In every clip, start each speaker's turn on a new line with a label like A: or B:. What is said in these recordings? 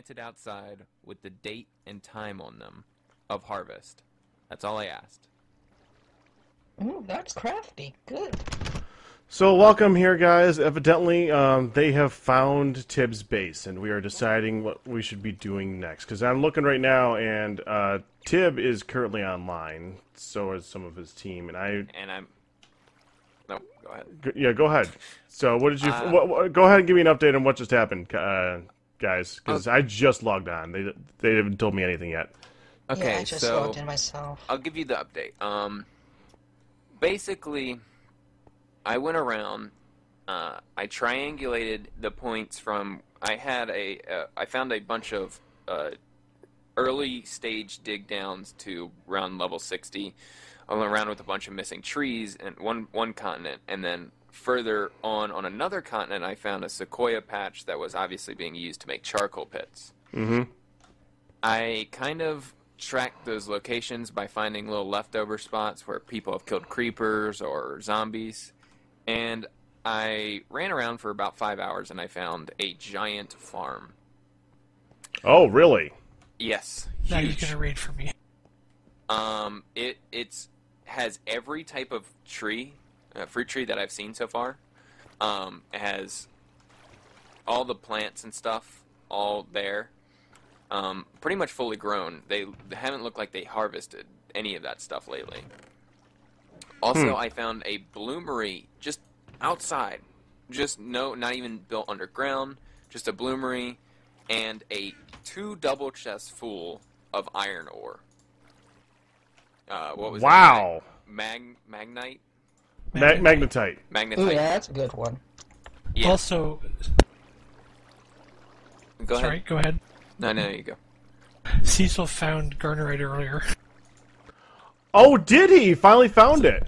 A: planted outside with the date and time on them of harvest. That's all I asked.
B: Ooh, that's crafty. Good.
C: So welcome here, guys. Evidently, they have found Tibb's base, and we are deciding what we should be doing next. Because I'm looking right now, and Tibb is currently online. So is some of his team, and
A: I'm. No, go ahead.
C: Yeah, go ahead. So what did you? Go ahead and give me an update on what just happened, guys. Because I just logged on. They haven't told me anything yet.
A: Okay,
B: yeah, I just
A: so
B: logged in myself.
A: I'll give you the update. Basically, I went around. I triangulated the points from. I found a bunch of early stage dig downs to around level 60. I went around with a bunch of missing trees and one continent, and then further on another continent, I found a sequoia patch that was obviously being used to make charcoal pits.
C: Mm-hmm.
A: I kind of tracked those locations by finding little leftover spots where people have killed creepers or zombies, and I ran around for about 5 hours and I found a giant farm.
C: Oh, really?
A: Yes,
D: Now
A: huge.
D: you're gonna raid for me.
A: It's has every type of tree, fruit tree that I've seen so far. It has all the plants and stuff all there. Pretty much fully grown. They haven't looked like they harvested any of that stuff lately. Also, I found a bloomery just outside. Just not even built underground. Just a bloomery and 2 double chests full of iron ore. What was
C: wow.
A: it? Magnite?
C: Magnetite.
A: Magnetite.
B: Ooh, yeah, that's a good one.
A: Yeah.
D: Also,
A: Go ahead.
D: sorry, go ahead.
A: No, you go.
D: Cecil found Garnerite earlier.
C: Oh, did he? Finally found it.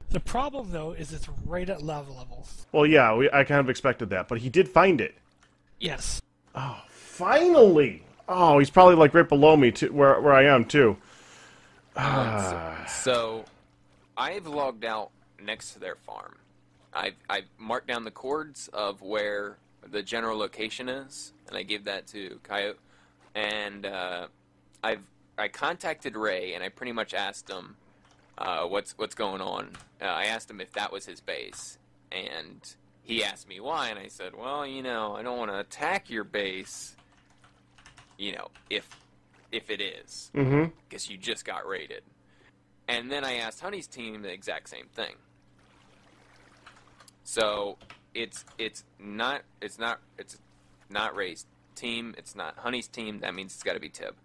D: The problem, though, is it's right at lava level.
C: Well, yeah, I kind of expected that, but he did find it.
D: Yes.
C: Oh, finally! Oh, he's probably like right below me, too, where I am too.
A: So, I've logged out next to their farm. I've marked down the coords of where the general location is, and I gave that to Coyote. And I contacted Ray, and I pretty much asked him what's going on. I asked him if that was his base, and he asked me why, and I said, well, I don't want to attack your base, if it is, because you just got raided. And then I asked Honey's team the exact same thing. So it's not Ray's team. It's not Honey's team. That means it's got to be Tibb.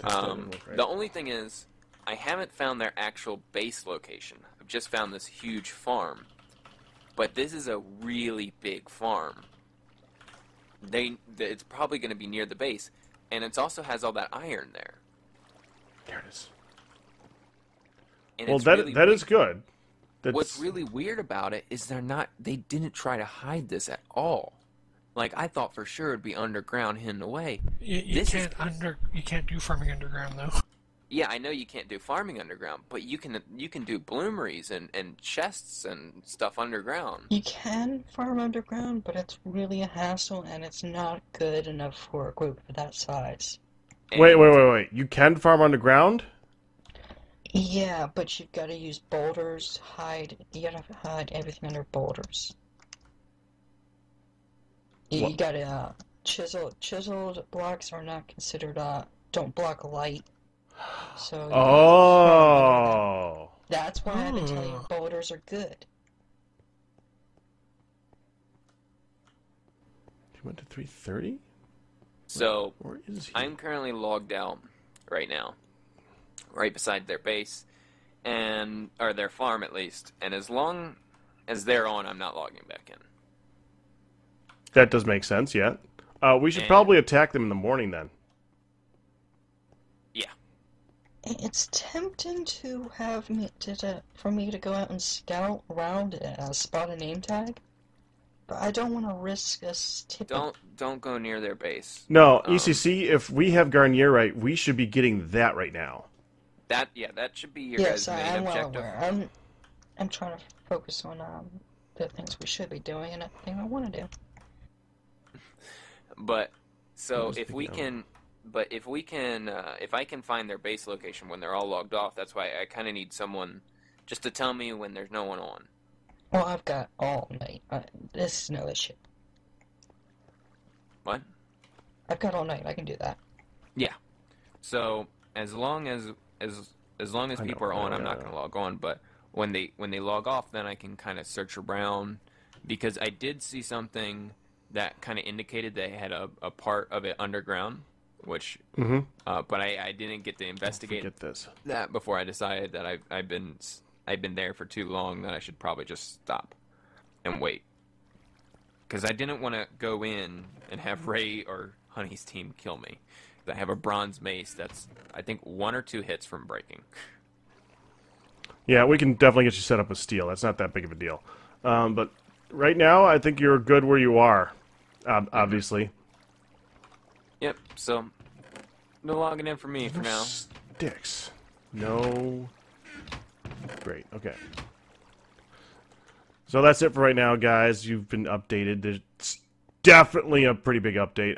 A: The only thing is, I haven't found their actual base location. I've just found this huge farm. But this is a really big farm. It's probably going to be near the base, and it also has all that iron there.
C: There it is.
A: And
C: Well,
A: it's
C: that
A: really
C: that is good.
A: What's really weird about it is they didn't try to hide this at all. Like, I thought for sure it'd be underground, hidden away.
D: You can't do farming underground, though.
A: Yeah, I know you can't do farming underground, but you can do bloomeries and chests and stuff underground.
B: You can farm underground, but it's really a hassle, and it's not good enough for a group of that size.
C: Wait. You can farm underground?
B: Yeah, but you've got to use boulders, you gotta hide everything under boulders. You gotta, chiseled blocks are not considered, don't block light. So
C: Oh.
B: that's why I've been telling you boulders are good.
C: He went to 330?
A: So,
C: Where is he?
A: I'm currently logged out right now, right beside their base, or their farm at least. And as long as they're on, I'm not logging back in.
C: That does make sense, yeah. We should probably attack them in the morning then.
A: Yeah.
B: It's tempting to for me to go out and scout around and spot a name tag, but I don't want to risk us tipping.
A: Don't go near their base.
C: No, ECC, if we have Garnier right, we should be getting that right now.
A: That should be your guys' main
B: I'm well
A: objective.
B: aware. I'm trying to focus on the things we should be doing and the thing I want to do.
A: But so
C: Let's
A: if
C: pick
A: we
C: it up.
A: can, but if I can find their base location when they're all logged off, that's why I kind of need someone just to tell me when there's no one on.
B: Well, I've got all night. This is no issue.
A: What?
B: I've got all night. I can do that.
A: So as long as
C: I
A: people
C: know,
A: are on,
C: I
A: I'm not
C: know.
A: going to log on. But when they log off, then I can kind of search around because I did see something that kind of indicated they had a part of it underground, which
C: Mm-hmm.
A: but I didn't get to investigate
C: Get this.
A: that before I decided that I've been there for too long, that I should probably just stop and wait. Because I didn't want to go in and have Ray or Honey's team kill me. I have a bronze mace that's, I think, 1 or 2 hits from breaking.
C: Yeah, we can definitely get you set up with steel. That's not that big of a deal. But right now, I think you're good where you are. Obviously.
A: Yep, so no logging in for me for now.
C: Sticks. No. Great. Okay. So that's it for right now, guys. You've been updated. There's definitely a pretty big update.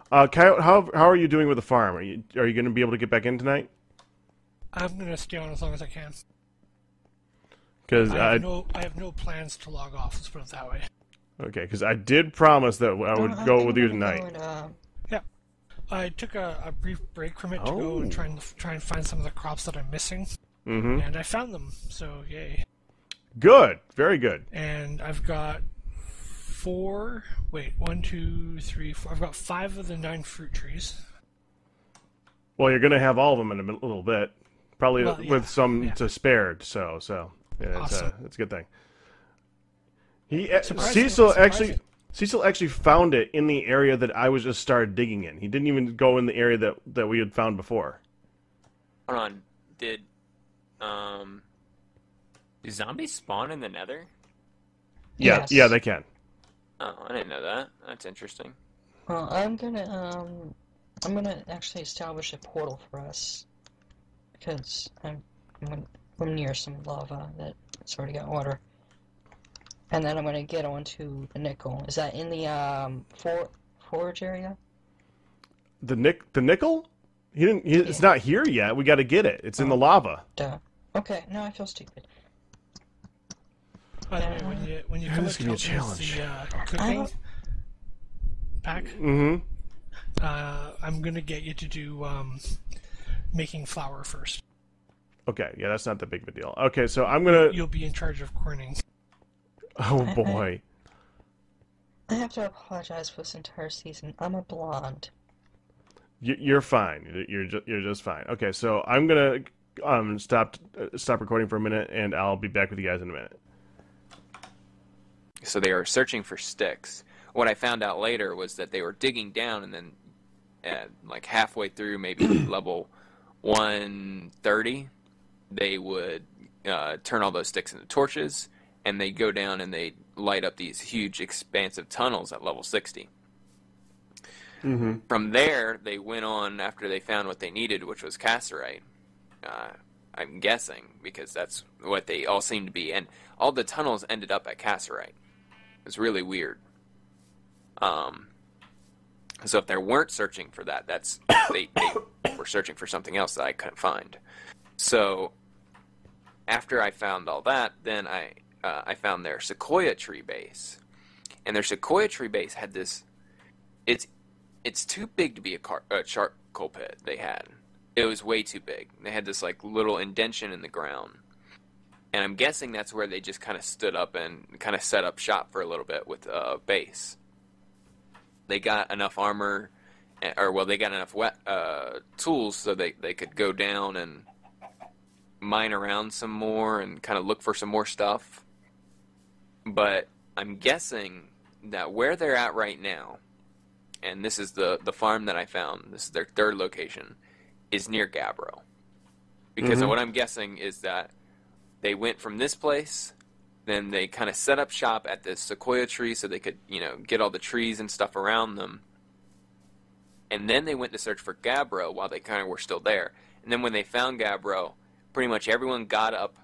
C: Coyote, how are you doing with the farm? Are you going to be able to get back in tonight?
D: I'm gonna stay on as long as I can.
C: Because
D: I have no plans to log off. Let's put it that way.
C: okay, because I did promise that I would go with you tonight.
D: I took a brief break from it to go and try and find some of the crops that I'm missing,
C: Mm-hmm.
D: and I found them. So yay!
C: Good. Very good.
D: And I've got 4. Wait, 1, 2, 3, 4. I've got 5 of the 9 fruit trees.
C: Well, you're going to have all of them in a little bit, probably
D: Well, yeah,
C: with some
D: yeah.
C: to spared. So yeah,
D: Awesome.
C: it's a good thing.
D: Surprising.
C: Cecil actually found it in the area that I was just started digging in. He didn't even go in the area that we had found before.
A: Hold on, do zombies spawn in the Nether?
B: Yes.
C: Yeah, they can.
A: Oh, I didn't know that. That's interesting.
B: Well, I'm gonna actually establish a portal for us because I'm near some lava that's already got water, and then I'm gonna get onto the nickel. Is that in the forge area?
C: The nickel? It's not here yet. We got to get it. It's in the lava.
B: Duh. Okay, now I feel stupid.
D: By the way, when you come
C: This
D: to
C: could be a
D: help with
C: challenge.
D: the cooking pack,
C: Mm-hmm.
D: I'm gonna get you to do making flour first.
C: Okay, yeah, that's not that big of a deal. Okay, so I'm gonna.
D: You'll be in charge of corning.
C: Oh boy.
B: I have to apologize for this entire season. I'm a blonde.
C: You're fine. You're just fine. Okay, so I'm gonna stop recording for a minute, and I'll be back with you guys in a minute.
A: So they are searching for sticks. What I found out later was that they were digging down, and then like halfway through, maybe level 130, they would turn all those sticks into torches, and they go down and they light up these huge, expansive tunnels at level 60.
C: Mm-hmm.
A: From there, they went on after they found what they needed, which was cassiterite. I'm guessing, because that's what they all seem to be. And all the tunnels ended up at cassiterite. It's really weird. So if they weren't searching for that, they were searching for something else that I couldn't find. So after I found all that, then I found their sequoia tree base. And their sequoia tree base had this... It's too big to be a charcoal pit they had. It was way too big. They had this like little indention in the ground. And I'm guessing that's where they just kind of stood up and kind of set up shop for a little bit with a base. They got enough armor, they got enough tools so they could go down and mine around some more and kind of look for some more stuff. But I'm guessing that where they're at right now, and this is the farm that I found, this is their third location, is near Gabbro. Because what I'm guessing is that they went from this place, then they kind of set up shop at this sequoia tree so they could, get all the trees and stuff around them. And then they went to search for Gabbro while they kind of were still there. And then when they found Gabbro, pretty much everyone got up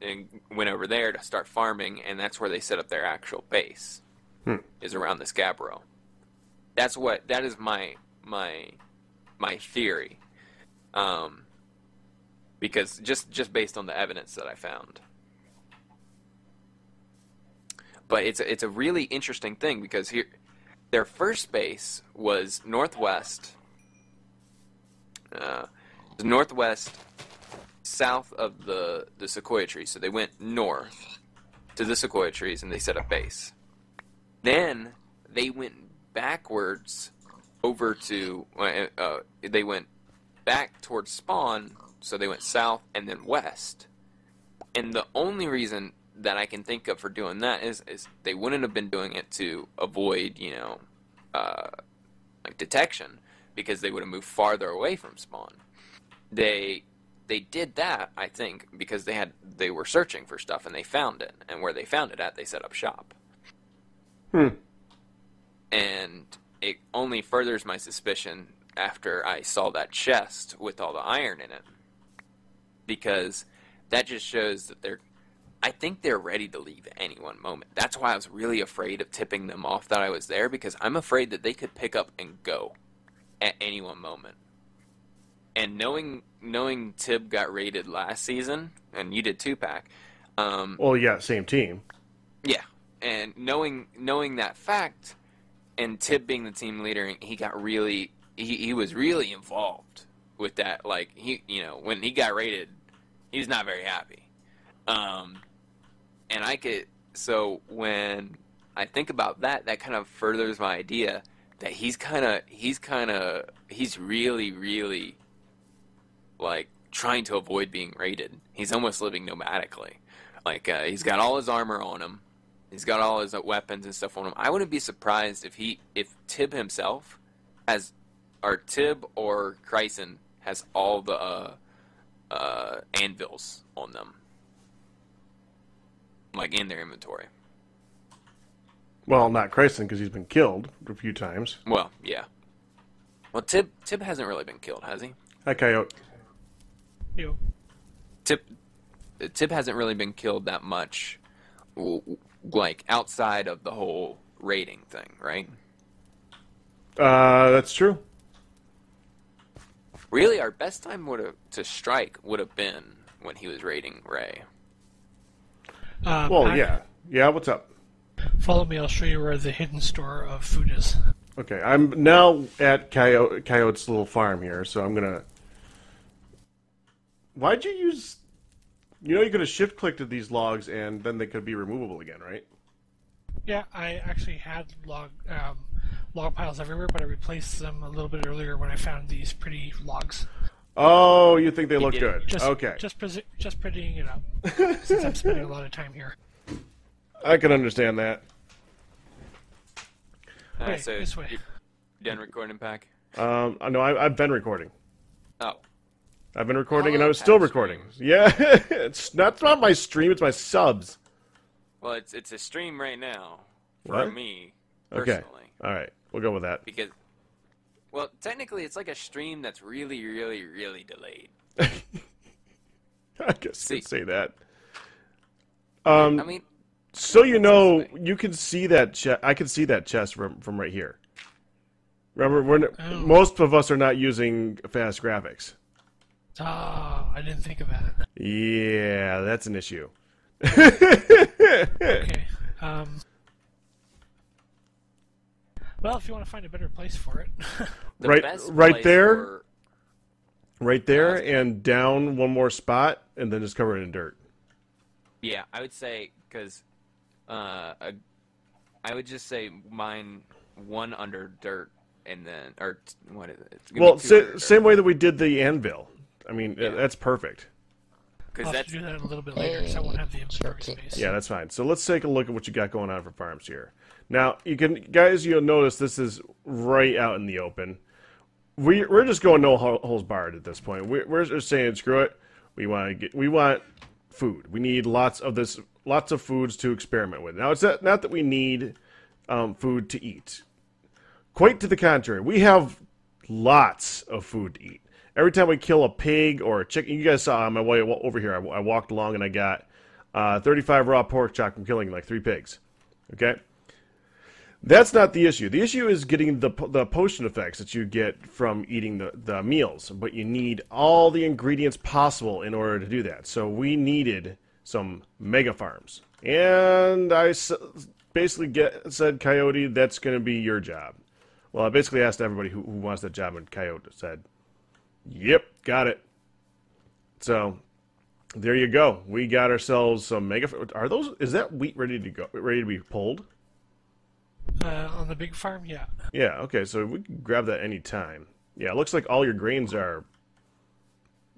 A: and went over there to start farming, and that's where they set up their actual base, is around this Gabbro. that is my theory. Because just based on the evidence that I found. But it's a really interesting thing because here their first base was northwest south of the sequoia trees. So they went north to the sequoia trees and they set up base. Then they went backwards over to they went back towards spawn, so they went south and then west. And the only reason that I can think of for doing that is they wouldn't have been doing it to avoid, like detection, because they would have moved farther away from spawn. They did that, I think, because they were searching for stuff and they found it, and where they found it at, they set up shop. And it only furthers my suspicion after I saw that chest with all the iron in it, because that just shows that I think they're ready to leave at any one moment. That's why I was really afraid of tipping them off that I was there, because I'm afraid that they could pick up and go at any one moment. And knowing Tib got raided last season, and you did 2-pack.
C: Well, yeah, same team.
A: Yeah, and knowing that fact, and Tib being the team leader, he got really he was really involved with that. Like when he got raided, he was not very happy. And when I think about that kind of furthers my idea that he's really, really like trying to avoid being raided. He's almost living nomadically. Like he's got all his armor on him. He's got all his weapons and stuff on him. I wouldn't be surprised if Tib himself or Tib or Kryson has all the anvils on them, like in their inventory.
C: Well, not Kryson, because he's been killed a few times.
A: Well, yeah. Well, Tib hasn't really been killed, has he?
C: Hi, Coyote.
D: You.
A: Tib hasn't really been killed that much, like outside of the whole raiding thing, right?
C: That's true.
A: Really, our best time to strike would have been when he was raiding Ray.
C: Well, yeah. Yeah, what's up?
D: Follow me, I'll show you where the hidden store of food is.
C: Okay, I'm now at Coyote's little farm here, so I'm gonna... Why'd you use... you could have shift-clicked these logs, and then they could be removable again, right?
D: Yeah, I actually had log piles everywhere, but I replaced them a little bit earlier when I found these pretty logs.
C: Oh, you think they look good?
D: Just,
C: okay.
D: Just prettying it up, since I'm spending a lot of time here.
C: I can understand that.
A: Alright,
D: Okay,
A: so
D: this way.
A: you done recording, Pack?
C: No, I've been recording.
A: Oh.
C: I've been recording,
A: Hello,
C: and I was still
A: Pat
C: recording. Yeah, it's not my stream, it's my subs.
A: Well, it's a stream right now for
C: What?
A: me
C: Okay.
A: personally.
C: All right, we'll go with that.
A: Because, well, technically, it's like a stream that's really, really, really delayed.
C: I guess you could say that.
A: I mean,
C: So you can see that chest. I can see that chest from right here. Remember, most of us are not using fast graphics.
D: I didn't think of that.
C: Yeah, that's an issue.
D: Okay. Well, if you want to find a better place for it.
A: the
C: Right-
A: best
C: right
A: place
C: there?
A: for-
C: Right there, and down one more spot, and then just cover it in dirt.
A: yeah, I would say, because I would just say mine one under dirt, and then, or what is it? It's gonna
C: Well,
A: be two under dirt.
C: same way that we did the anvil. I mean,
A: Yeah.
C: that's perfect.
A: Because
D: I'll have
A: that's
D: to do that a little bit later, so I won't have the inventory
B: Sure.
D: space.
C: Yeah, that's fine. So let's take a look at what you got going on for farms here. Now, you'll notice this is right out in the open. We're just going no holes barred at this point. We're just saying screw it. We want food. We need lots of foods to experiment with. Now, it's not that we need food to eat. Quite to the contrary, we have lots of food to eat. Every time we kill a pig or a chicken, you guys saw on my way over here, I walked along and I got 35 raw pork chop from killing like 3 pigs. Okay? That's not the issue. The issue is getting the potion effects that you get from eating the meals. But you need all the ingredients possible in order to do that. So we needed some mega farms. And I basically said, Coyote, that's going to be your job. Well, I basically asked everybody who wants that job, and Coyote said, yep, got it. So there you go. We got ourselves some mega. Is that wheat ready to go? Ready to be pulled?
D: On the big farm, yeah.
C: Yeah. Okay. So we can grab that any time. Yeah. It looks like all your grains are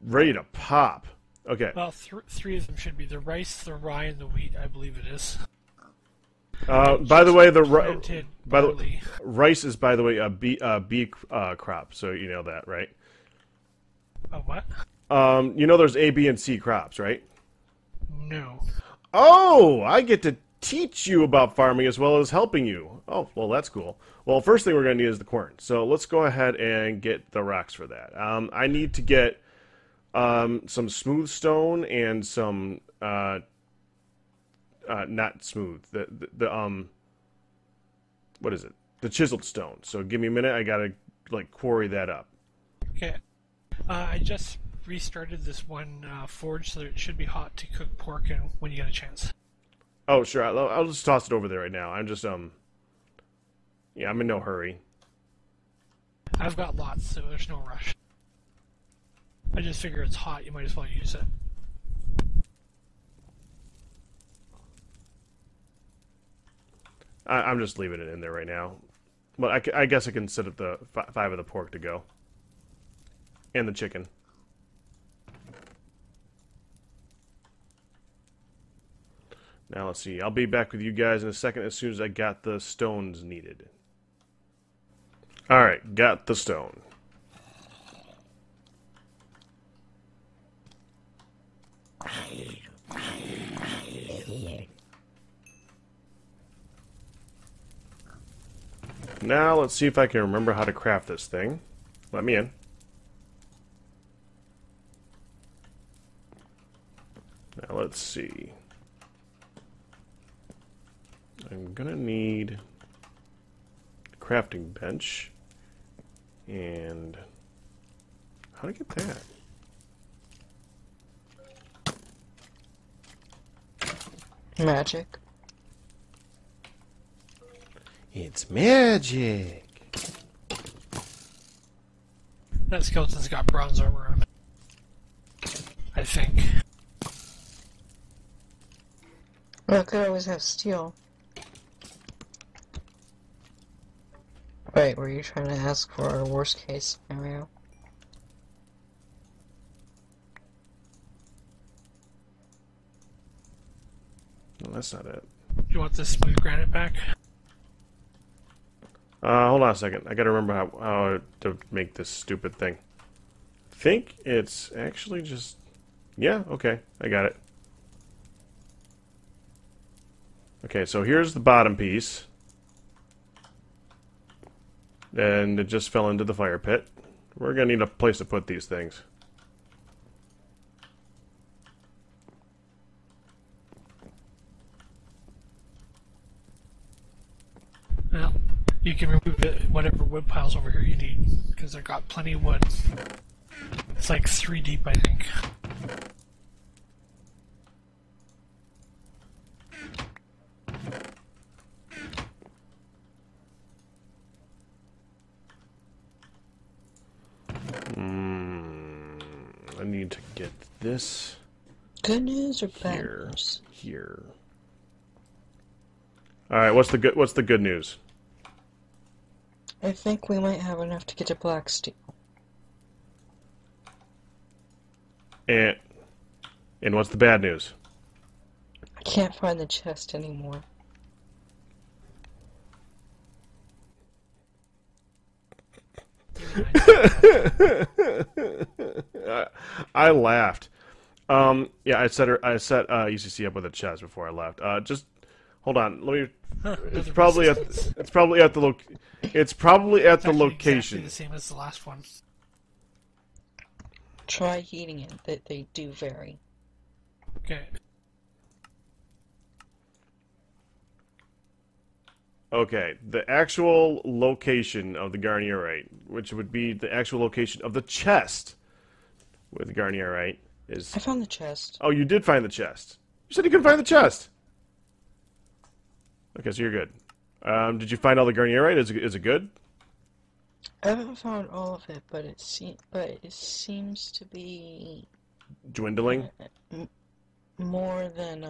C: ready to pop. Okay.
D: Well, three of them should be the rice, the rye, and the wheat. I believe it is.
C: By the way,
D: barley.
C: Rice is, by the way, a bee crop. So you know that, right?
D: A what?
C: You know there's A, B, and C crops, right?
D: No.
C: Oh, I get to teach you about farming as well as helping you. Oh, well, that's cool. Well, first thing we're going to need is the corn. So let's go ahead and get the rocks for that. I need to get some smooth stone and some not smooth. What is it? The chiseled stone. So give me a minute. I gotta quarry that up.
D: Okay. I just restarted this one forge, so that it should be hot to cook pork in when you get a chance.
C: Oh, sure. I'll just toss it over there right now. I'm just yeah, I'm in no hurry.
D: I've got lots, so there's no rush. I just figure it's hot. You might as well use it.
C: I'm just leaving it in there right now. Well, I guess I can set up the 5 of the pork to go. And the chicken. Now let's see. I'll be back with you guys in a second as soon as I got the stones needed. Alright, got the stone. Now let's see if I can remember how to craft this thing. Let me in. Now let's see. I'm gonna need a crafting bench. And how to get that?
B: Magic.
C: It's magic.
D: That skeleton's got bronze armor on it. I think.
B: Well, I could always have steel. Wait, were you trying to ask for a worst case scenario?
C: No, that's not it.
D: Do you want this smooth granite back?
C: Hold on a second. I gotta remember how to make this stupid thing. I think it's actually just... Yeah, okay. I got it. Okay, so here's the bottom piece. And it just fell into the fire pit. We're gonna need a place to put these things.
D: Well, you can remove whatever wood piles over here you need, because I've got plenty of wood. It's like 3 deep, I think.
C: I need to get this
B: Good news or bad
C: here.
B: news?
C: Here. All right. What's the good news?
B: I think we might have enough to get to black steel.
C: And what's the bad news?
B: I can't find the chest anymore.
C: I laughed. Yeah, I set UCC up with a chest before I left. Just hold on. Let me. It's probably at the location.
D: Exactly the same as the last one.
B: Try heating it. They do vary.
D: Okay.
C: Okay, the actual location of the Garnierite, which would be the actual location of the chest with the Garnierite, is...
B: I found the chest.
C: Oh, you did find the chest. You said you couldn't find the chest. Okay, so you're good. Did you find all the Garnierite? Is it good?
B: I haven't found all of it, but it seems to be
C: Dwindling?
B: more than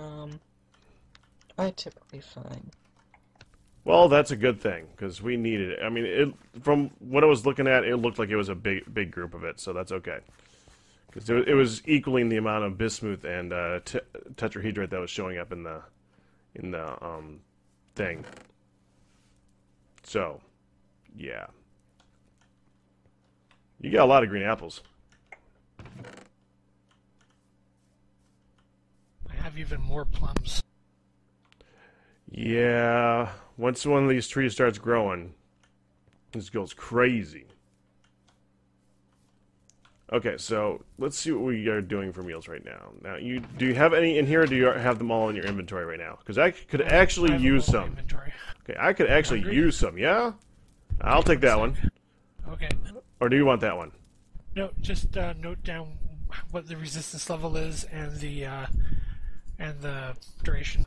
B: I typically find.
C: Well, that's a good thing, because we needed it. I mean, from what I was looking at, it looked like it was a big group of it, so that's okay. Because it was equaling the amount of bismuth and tetrahedrite that was showing up in the thing. So, yeah. You got a lot of green apples.
D: I have even more plums.
C: Yeah, once one of these trees starts growing, this goes crazy. Okay, so let's see what we are doing for meals right now. Now, do you have any in here, or do you have them all in your inventory right now? Because I could actually use some.
D: Inventory.
C: Okay, I could actually use some, yeah? I'll take that one.
D: Okay.
C: Or do you want that one?
D: No, just note down what the resistance level is and the duration.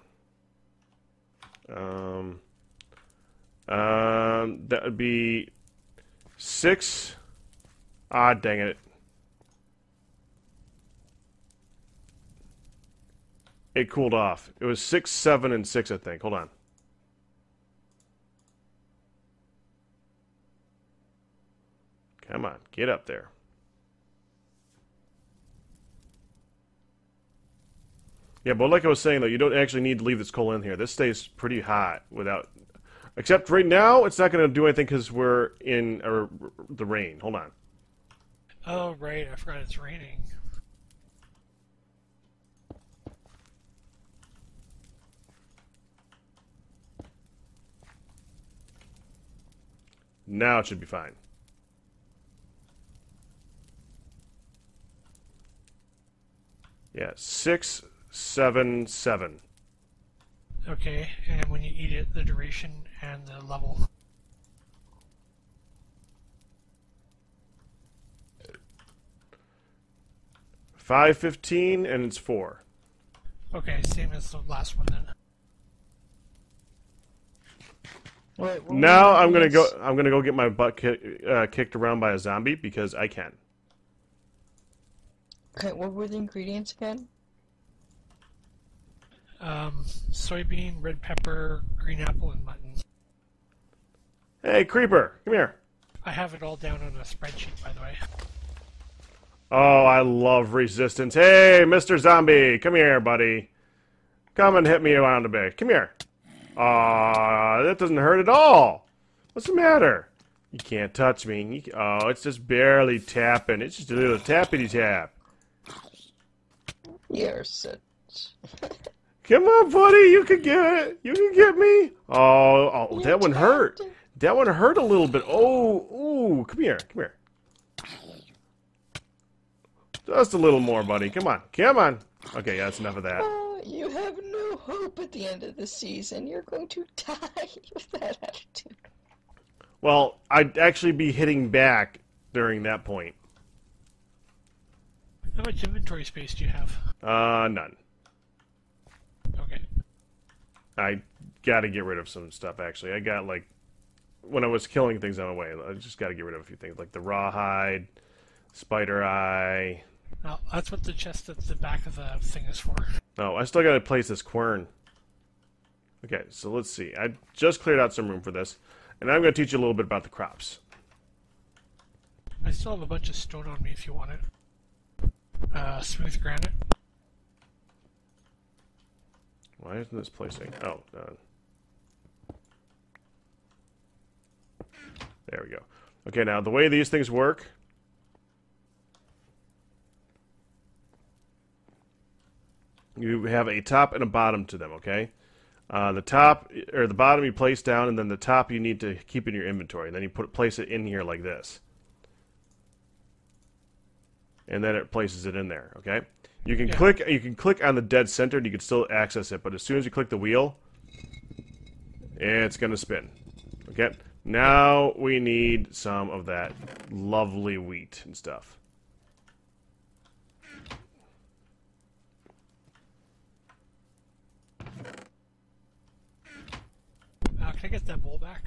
C: That would be 6. Ah, dang it. It cooled off. It was 6, 7, and 6, I think. Hold on. Come on, get up there. Yeah, but like I was saying, though, you don't actually need to leave this coal in here. This stays pretty hot without... Except right now, it's not going to do anything because we're in the rain. Hold on.
D: Oh, right. I forgot it's raining.
C: Now it should be fine. Yeah, 6, 7, 7.
D: Okay, and when you eat it, the duration and the level.
C: $5.15 and it's 4.
D: Okay, same as the last one then.
B: Wait,
C: Now I'm gonna go get my butt kicked around by a zombie because I can.
B: Okay, what were the ingredients again?
D: Soybean, red pepper, green apple, and mutton.
C: Hey, Creeper, come here.
D: I have it all down on a spreadsheet, by the way.
C: Oh, I love resistance. Hey, Mr. Zombie, come here, buddy. Come and hit me around a bit. Come here. Aw, that doesn't hurt at all. What's the matter? You can't touch me. Oh, it's just barely tapping. It's just a little tappity tap.
B: You're such...
C: Come on, buddy. You can get it. You can get me. Oh, that one hurt. That one hurt a little bit. Oh, ooh, come here. Come here. Just a little more, buddy. Come on. Come on. Okay, yeah, that's enough of that.
B: You have no hope at the end of the season. You're going to die with that attitude.
C: Well, I'd actually be hitting back during that point.
D: How much inventory space do you have?
C: None.
D: Okay.
C: I gotta get rid of some stuff, actually. I got, like, when I was killing things on my way, I just gotta get rid of a few things, like the rawhide, spider eye.
D: Well, that's what the chest at the back of the thing is for.
C: Oh, I still gotta place this quern. Okay, so let's see. I just cleared out some room for this, and I'm gonna teach you a little bit about the crops.
D: I still have a bunch of stone on me if you want it. Smooth granite.
C: Why isn't this placing? Oh, there we go. Okay, now the way these things work. You have a top and a bottom to them, okay? The top or the bottom you place down, and then the top you need to keep in your inventory. And then you place it in here like this, and then it places it in there, okay? You can click on the dead center, and you can still access it. But as soon as you click the wheel, It's gonna spin. Okay. Now we need some of that lovely wheat and stuff.
D: Can I get that bowl back?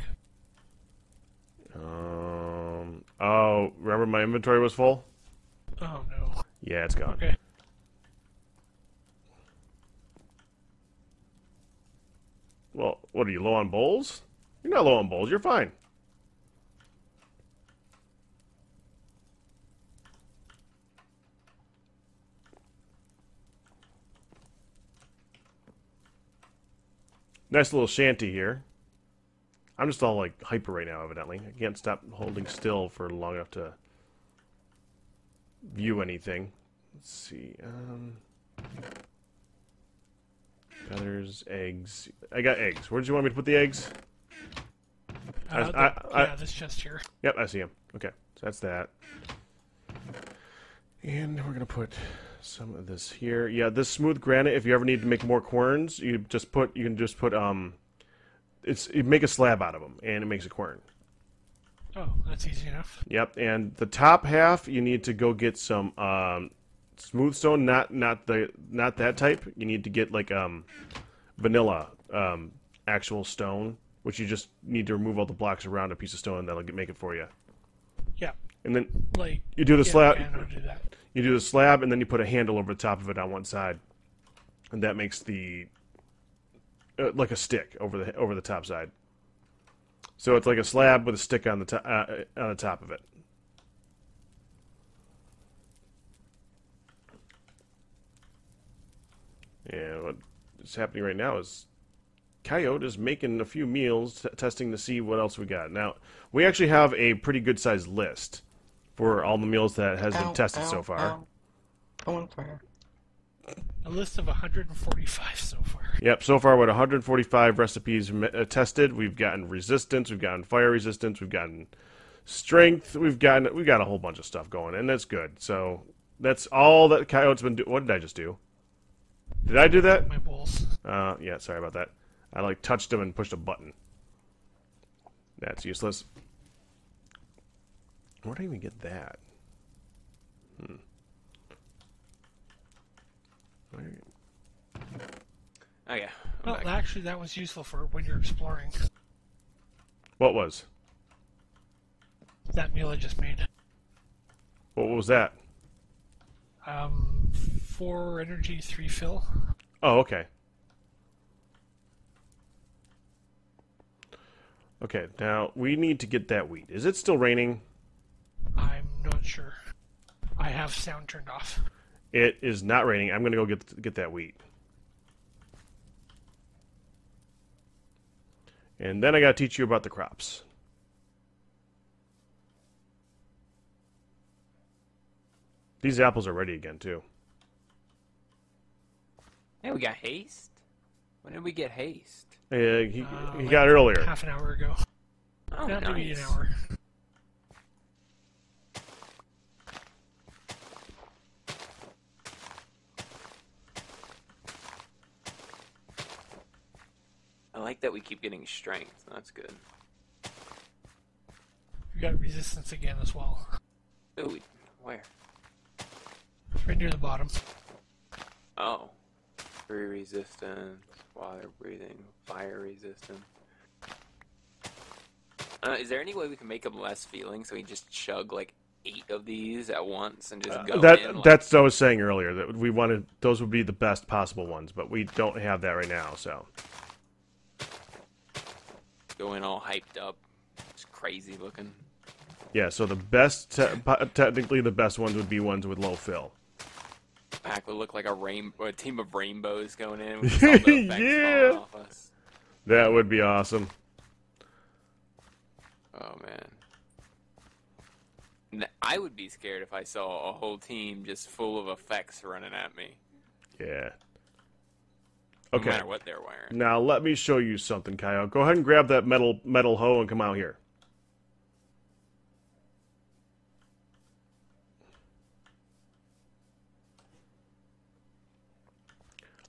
C: Oh, remember my inventory was full?
D: Oh no.
C: Yeah, it's gone.
D: Okay.
C: Well, what are you, low on bowls? You're not low on bowls, you're fine. Nice little shanty here. I'm just all like hyper right now, evidently. I can't stop holding still for long enough to view anything. Let's see. Feathers, eggs. I got eggs. Where did you want me to put the eggs?
D: Yeah, this chest here.
C: Yep, I see them. Okay, so that's that. And we're gonna put some of this here. Yeah, this smooth granite. If you ever need to make more querns, you can just put you make a slab out of them, and it makes a quern.
D: Oh, that's easy enough.
C: Yep, and the top half you need to go get some smooth stone, not that type. You need to get like vanilla actual stone, which you just need to remove all the blocks around a piece of stone, and that'll make it for you.
D: Yeah.
C: And then
D: Like
C: you do the slab.
D: Okay, I know how to do that.
C: You do the slab, and then you put a handle over the top of it on one side, and that makes the like a stick over the top side. So it's like a slab with a stick on the top of it. And what's happening right now is Coyote is making a few meals, testing to see what else we got. Now, we actually have a pretty good sized list for all the meals that has been tested so far.
B: Going for her.
D: A list of 145 so far.
C: Yep, so far we're at 145 recipes tested. We've gotten resistance, we've gotten fire resistance, we've gotten strength, we've got a whole bunch of stuff going, and that's good. So that's all that Coyote's been doing. What did I just do? Did I do that?
D: My bowls.
C: Yeah, sorry about that. I like touched him and pushed a button. That's useless. Where did I even get that?
A: Oh yeah.
D: Well, actually, that was useful for when you're exploring.
C: What was?
D: That meal I just made.
C: What was that?
D: 4 energy, 3 fill.
C: Oh, okay. Okay, now we need to get that wheat. Is it still raining?
D: I'm not sure. I have sound turned off.
C: It is not raining. I'm going to go get that wheat. And then I got to teach you about the crops. These apples are ready again, too.
A: Hey, we got haste. When did we get haste?
C: He
D: Like
C: got it earlier.
D: Half an hour ago.
A: Oh,
D: Yeah,
A: nice.
D: maybe an hour.
A: I like that we keep getting strength. That's good.
D: You got resistance again as well.
A: Ooh, where?
D: It's right near the bottom.
A: Oh. Free resistance, water breathing, fire resistance. Is there any way we can make them less feeling so we just chug like 8 of these at once and just go in? Like,
C: That's what I was saying earlier, that we wanted, those would be the best possible ones, but we don't have that right now, so.
A: go in all hyped up. It's crazy looking.
C: Yeah, so the best, technically the best ones would be ones with low fill.
A: Back would look like a team of rainbows going in with all the effects
C: Yeah.
A: falling off us.
C: That would be awesome.
A: Oh man. I would be scared if I saw a whole team just full of effects running at me.
C: Yeah.
A: No
C: Okay.
A: matter what they're wearing.
C: Now let me show you something, Kyle. Go ahead and grab that metal hoe and come out here.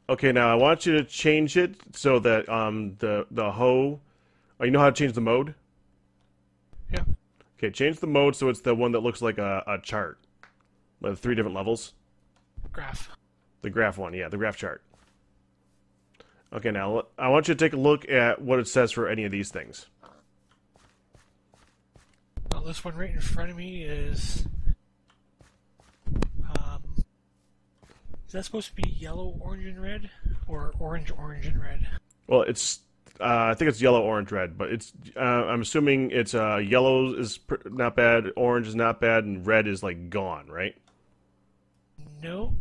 C: Okay, now I want you to change it so that the hoe Oh, you know how to change the mode?
D: Yeah.
C: Okay, change the mode so it's the one that looks like a chart. Like 3 different levels.
D: Graph.
C: The graph one, yeah, the graph chart. Okay, now I want you to take a look at what it says for any of these things.
D: Well, this one right in front of me is. Is that supposed to be yellow, orange, and red, or orange, orange, and red?
C: Well, it's I think it's yellow, orange, red, but it's I'm assuming it's yellow is not bad, orange is not bad, and red is like gone, right?
D: No.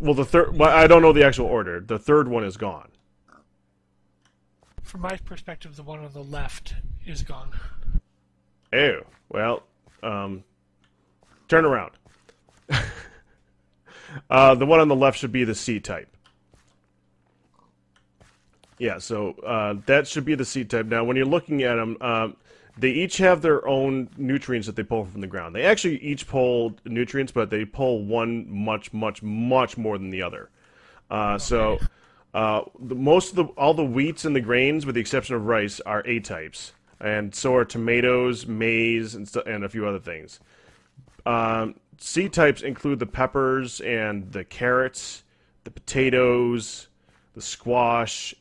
C: Well, the third. Well, I don't know the actual order. The third one is gone.
D: From my perspective, the one on the left is gone.
C: Oh, well, turn around. The one on the left should be the C type. Yeah, so that should be the C type. Now, when you're looking at them, they each have their own nutrients that they pull from the ground. They actually each pull nutrients, but they pull one much, much, much more than the other. So most of all the wheats and the grains, with the exception of rice, are A types, and so are tomatoes, maize, and a few other things. C types include the peppers and the carrots, the potatoes, the squash,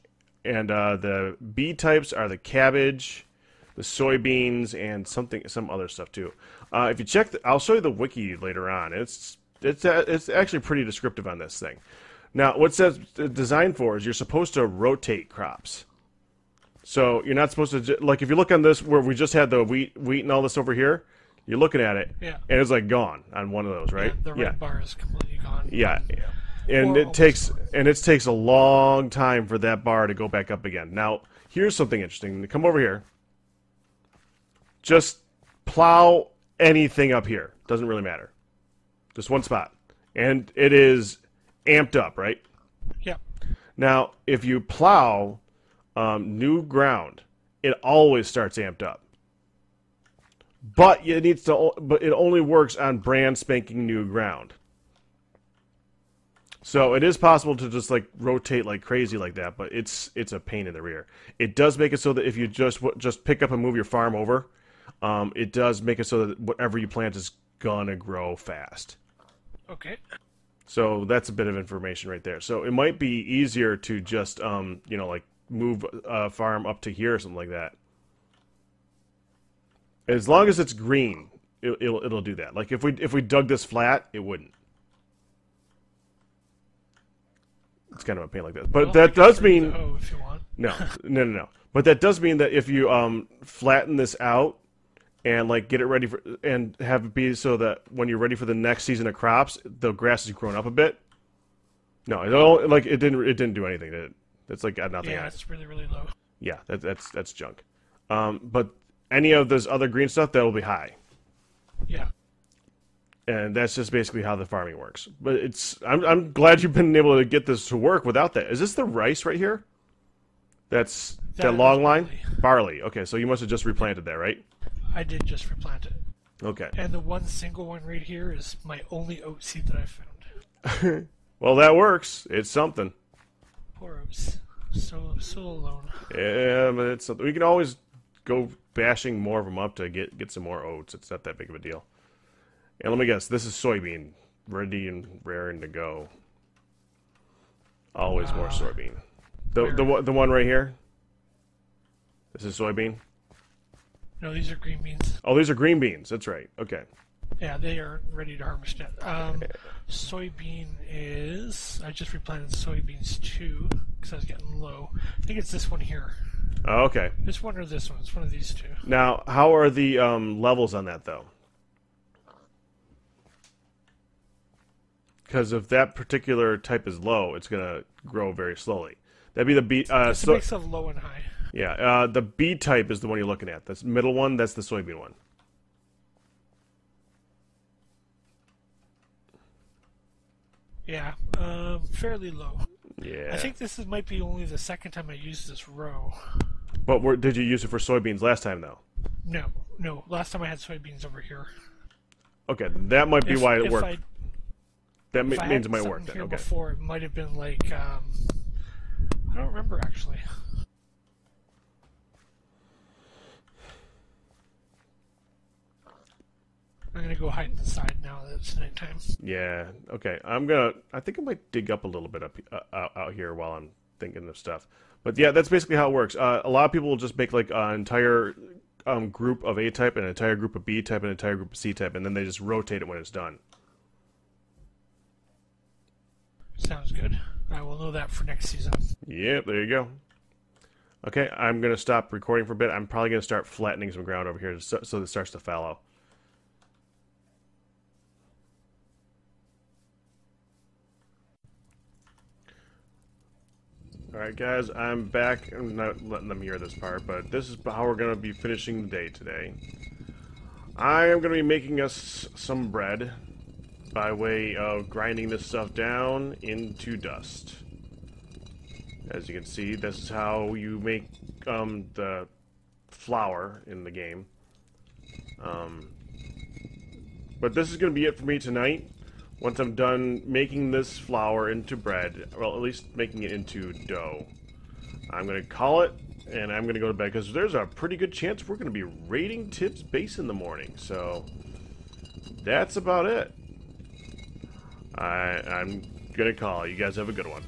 C: and the B types are the cabbage, the soybeans, and some other stuff too. If you check, I'll show you the wiki later on. It's actually pretty descriptive on this thing. Now, what it says designed for is you're supposed to rotate crops. So you're not supposed to, like if you look on this where we just had the wheat and all this over here, you're looking at it,
D: Yeah.
C: and it's like gone on one of those, right?
D: Yeah, the red bar is completely gone.
C: Yeah. And
D: Or
C: it takes
D: almost
C: a long time for that bar to go back up again. Now, here's something interesting. Come over here. Just plow anything up here. Doesn't really matter. Just one spot. And it is amped up, right?
D: Yeah.
C: Now, if you plow new ground, it always starts amped up. But it only works on brand spanking new ground. So it is possible to just like rotate like crazy like that, but it's a pain in the rear. It does make it so that if you just pick up and move your farm over, it does make it so that whatever you plant is gonna grow fast.
D: Okay.
C: So that's a bit of information right there. So it might be easier to just like move a farm up to here or something like that. As long as it's green, it'll do that. Like if we dug this flat, it wouldn't. It's kind of a pain like that. But
D: Well,
C: that does mean
D: if you want.
C: no. But that does mean that if you flatten this out and like get it ready for and have it be so that when you're ready for the next season of crops, the grass has grown up a bit. No, it didn't do anything. It's like got nothing.
D: Yeah,
C: on it.
D: it's really, really low.
C: Yeah, that's junk. But any of this other green stuff, that'll be high.
D: Yeah.
C: And that's just basically how the farming works. But I'm glad you've been able to get this to work without that. Is this the rice right here? That's that long
D: is
C: line?
D: barley.
C: Barley. Okay, so you must have just replanted that, right?
D: I did just replant it.
C: Okay.
D: And the one single one right here is my only oat seed that I found.
C: Well, that works. It's something.
D: Poor oats. So alone.
C: Yeah, but it's something. We can always go bashing more of them up to get some more oats. It's not that big of a deal. And let me guess, this is soybean, ready and raring to go. Always more soybean. The one right here. This is soybean.
D: No, these are green beans.
C: Oh, these are green beans. That's right. Okay.
D: Yeah, they are ready to harvest yet. Soybean is... I just replanted soybeans too, because I was getting low. I think it's this one here.
C: Oh, okay.
D: This one or this one. It's one of these two.
C: Now, how are the levels on that, though? Because if that particular type is low, it's going to grow very slowly. That'd be the B.
D: It's a mix of low and high.
C: Yeah, the B type is the one you're looking at. That's middle one. That's the soybean one.
D: Yeah, fairly low.
C: Yeah.
D: I think this might be only the second time I used this row.
C: But did you use it for soybeans last time, though?
D: No. Last time I had soybeans over here.
C: Okay, that might be why it
D: if
C: worked. That
D: If I
C: means
D: had
C: it might
D: something
C: work then.
D: here
C: Okay.
D: before, it might have been like I don't remember actually. I'm gonna go hide inside now that it's nighttime.
C: Yeah. Okay. I think I might dig up a little bit out here while I'm thinking of stuff. But yeah, that's basically how it works. A lot of people will just make like an entire group of A type, an entire group of B type, and an entire group of C type, and then they just rotate it when it's done.
D: Sounds good. I will know that for next season.
C: Yep. There you go. Okay, I'm gonna stop recording for a bit. I'm probably gonna start flattening some ground over here so that it starts to fallow. Alright guys, I'm back. I'm not letting them hear this part, but this is how we're going to be finishing the day today. I am going to be making us some bread by way of grinding this stuff down into dust. As you can see, this is how you make the flour in the game. But this is going to be it for me tonight. Once I'm done making this flour into bread, well, at least making it into dough, I'm going to call it, and I'm going to go to bed, because there's a pretty good chance we're going to be raiding Tibbs base in the morning, so that's about it. I'm going to call it. You guys have a good one.